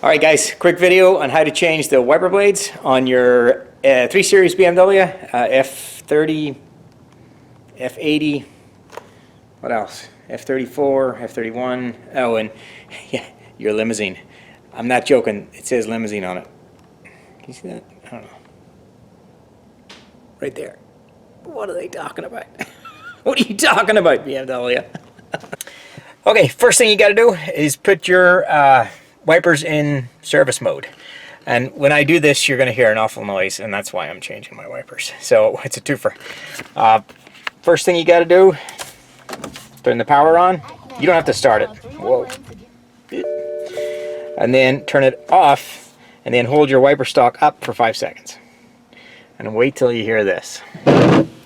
Alright guys, quick video on how to change the wiper blades on your 3 Series BMW, F30, F80, what else? F34, F31, oh and yeah, your limousine. I'm not joking, it says limousine on it. Can you see that? I don't know. Right there. What are they talking about? What are you talking about, BMW? Okay, first thing you got to do is put your wipers in service mode. And when I do this, you're going to hear an awful noise, and that's why I'm changing my wipers. So it's a twofer. First thing you got to do, turn the power on. You don't have to start it. Whoa. And then turn it off, and then hold your wiper stalk up for 5 seconds. And wait till you hear this.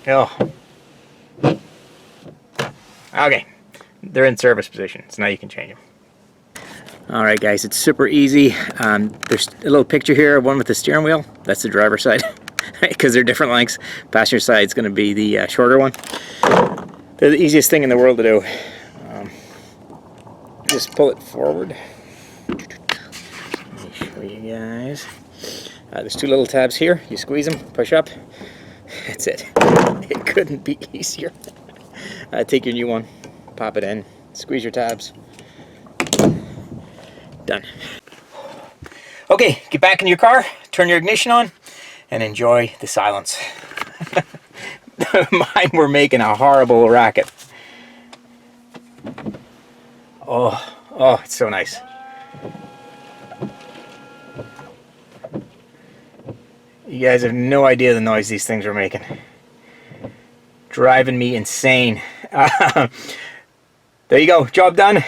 Oh. Okay. They're in service position, so now you can change them. Alright guys, it's super easy. There's a little picture here of one with the steering wheel. That's the driver's side, because they're different lengths. Passenger side is going to be the shorter one. They're the easiest thing in the world to do. Just pull it forward. Let me show you guys. There's 2 little tabs here. You squeeze them, push up. That's it. It couldn't be easier. Take your new one. Pop it in, squeeze your tabs. Done. Okay, get back in your car, turn your ignition on, and enjoy the silence. Mine were making a horrible racket. Oh, it's so nice. You guys have no idea the noise these things were making. Driving me insane. There you go, job done.